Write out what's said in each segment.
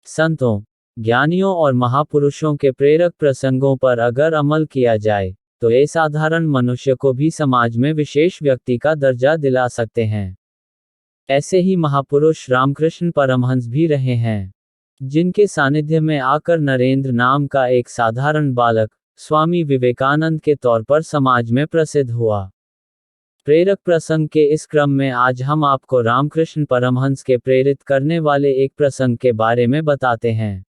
संतों, ज्ञानियों और महापुरुषों के प्रेरक प्रसंगों पर अगर अमल किया जाए तो ये साधारण मनुष्य को भी समाज में विशेष व्यक्ति का दर्जा दिला सकते हैं। ऐसे ही महापुरुष रामकृष्ण परमहंस भी रहे हैं, जिनके सानिध्य में आकर नरेंद्र नाम का एक साधारण बालक स्वामी विवेकानंद के तौर पर समाज में प्रसिद्ध हुआ। प्रेरक प्रसंग के इस क्रम में आज हम आपको रामकृष्ण परमहंस के प्रेरित करने वाले एक प्रसंग के बारे में बताते हैं।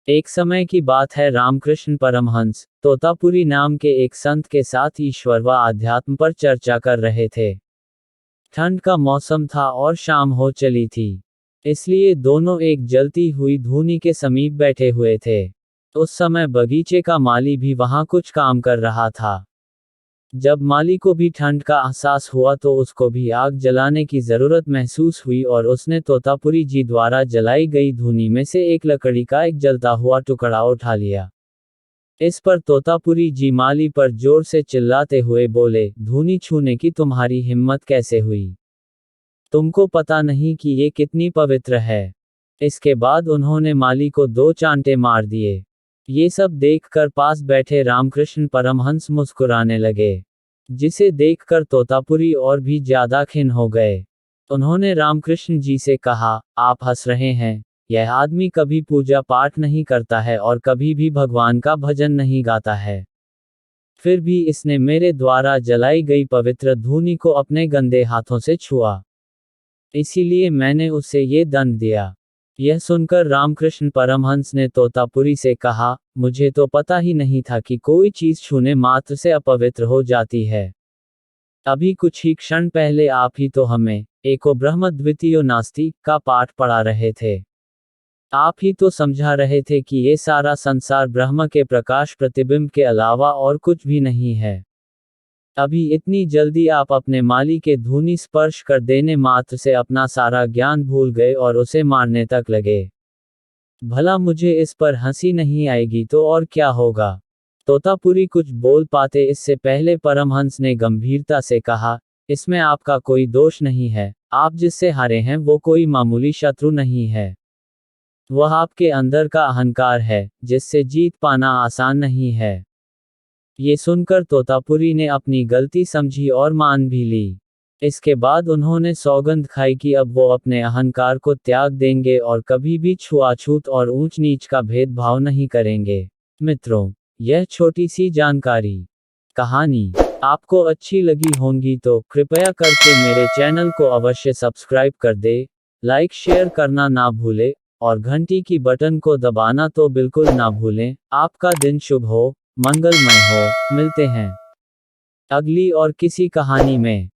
एक समय की बात है, रामकृष्ण परमहंस तोतापुरी नाम के एक संत के साथ ईश्वर व आध्यात्म पर चर्चा कर रहे थे। ठंड का मौसम था और शाम हो चली थी, इसलिए दोनों एक जलती हुई धूनी के समीप बैठे हुए थे। उस समय बगीचे का माली भी वहां कुछ काम कर रहा था। जब माली को भी ठंड का एहसास हुआ तो उसको भी आग जलाने की जरूरत महसूस हुई और उसने तोतापुरी जी द्वारा जलाई गई धूनी में से एक लकड़ी का एक जलता हुआ टुकड़ा उठा लिया। इस पर तोतापुरी जी माली पर जोर से चिल्लाते हुए बोले, धूनी छूने की तुम्हारी हिम्मत कैसे हुई? तुमको पता नहीं कि ये कितनी पवित्र है? इसके बाद उन्होंने माली को 2 चांटे मार दिए। ये सब देखकर पास बैठे रामकृष्ण परमहंस मुस्कुराने लगे, जिसे देखकर तोतापुरी और भी ज्यादा खिन्न हो गए। उन्होंने रामकृष्ण जी से कहा, आप हंस रहे हैं, यह आदमी कभी पूजा पाठ नहीं करता है और कभी भी भगवान का भजन नहीं गाता है, फिर भी इसने मेरे द्वारा जलाई गई पवित्र धूनी को अपने गंदे हाथों से छुआ, इसीलिए मैंने उसे ये दंड दिया। यह सुनकर रामकृष्ण परमहंस ने तोतापुरी से कहा, मुझे तो पता ही नहीं था कि कोई चीज छूने मात्र से अपवित्र हो जाती है। अभी कुछ ही क्षण पहले आप ही तो हमें एको ब्रह्म द्वितीयो नास्ति का पाठ पढ़ा रहे थे। आप ही तो समझा रहे थे कि ये सारा संसार ब्रह्म के प्रकाश प्रतिबिंब के अलावा और कुछ भी नहीं है। अभी इतनी जल्दी आप अपने माली के धूनी स्पर्श कर देने मात्र से अपना सारा ज्ञान भूल गए और उसे मारने तक लगे। भला मुझे इस पर हंसी नहीं आएगी तो और क्या होगा? तोतापुरी कुछ बोल पाते इससे पहले परमहंस ने गंभीरता से कहा, इसमें आपका कोई दोष नहीं है। आप जिससे हारे हैं वो कोई मामूली शत्रु नहीं है, वह आपके अंदर का अहंकार है, जिससे जीत पाना आसान नहीं है। ये सुनकर तोतापुरी ने अपनी गलती समझी और मान भी ली। इसके बाद उन्होंने सौगंध खाई कि अब वो अपने अहंकार को त्याग देंगे और कभी भी छुआछूत और ऊंच नीच का भेदभाव नहीं करेंगे। मित्रों, यह छोटी सी जानकारी कहानी आपको अच्छी लगी होंगी तो कृपया करके मेरे चैनल को अवश्य सब्सक्राइब कर दे, लाइक शेयर करना ना भूले और घंटी की बटन को दबाना तो बिल्कुल ना भूलें। आपका दिन शुभ हो, मंगलमय हो। मिलते हैं अगली और किसी कहानी में।